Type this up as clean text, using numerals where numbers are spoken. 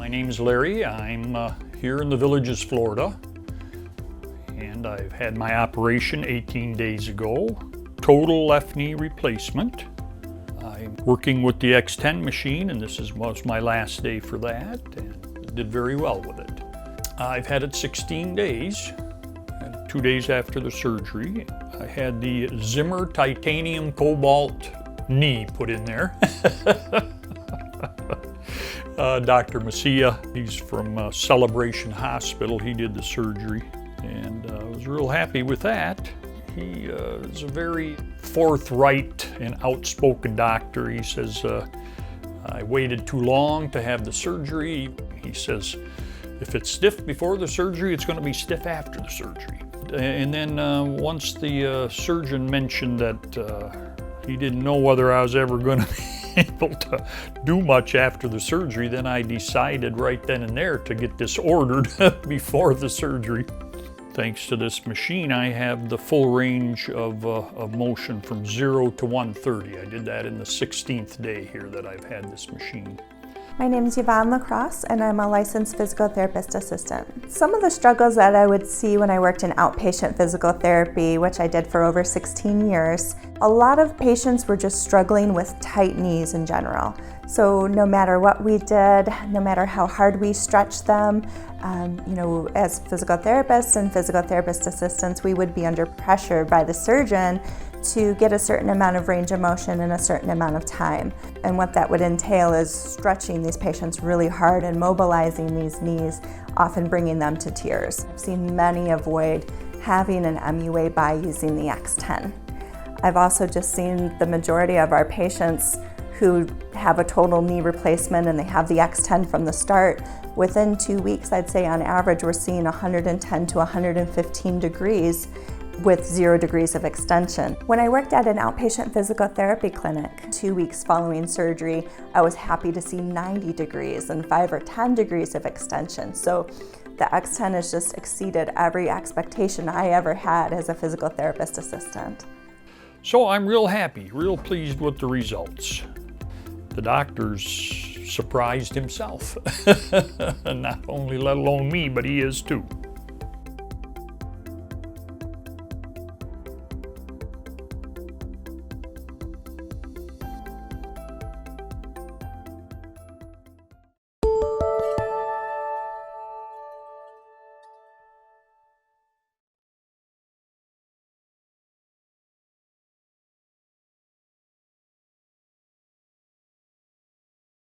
My name's Larry. I'm here in the Villages, Florida, and I've had my operation 18 days ago. Total left knee replacement. I'm working with the X10 machine, and was my last day for that, and did very well with it. I've had it 16 days, and 2 days after the surgery. I had the Zimmer titanium cobalt knee put in there. Dr. Messieh, he's from Celebration Hospital. He did the surgery, and I was real happy with that. He is a very forthright and outspoken doctor. He says, I waited too long to have the surgery. He says, if it's stiff before the surgery, it's going to be stiff after the surgery. And then once the surgeon mentioned that he didn't know whether I was ever going to be able to do much after the surgery, then I decided right then and there to get this ordered before the surgery. Thanks to this machine, I have the full range of motion from 0 to 130. I did that in the 16th day here that I've had this machine. My name is Yvonne Lacrosse, and I'm a licensed physical therapist assistant. Some of the struggles that I would see when I worked in outpatient physical therapy, which I did for over 16 years, a lot of patients were just struggling with tight knees in general. So no matter what we did, no matter how hard we stretched them, as physical therapists and physical therapist assistants, we would be under pressure by the surgeon to get a certain amount of range of motion in a certain amount of time. And what that would entail is stretching these patients really hard and mobilizing these knees, often bringing them to tears. I've seen many avoid having an MUA by using the X10. I've also just seen the majority of our patients who have a total knee replacement and they have the X10 from the start. Within 2 weeks, I'd say on average, we're seeing 110 to 115 degrees with 0 degrees of extension. When I worked at an outpatient physical therapy clinic 2 weeks following surgery, I was happy to see 90 degrees and 5 or 10 degrees of extension. So the X10 has just exceeded every expectation I ever had as a physical therapist assistant. So I'm real happy, real pleased with the results. The doctor's surprised himself. Not only let alone me, but he is too.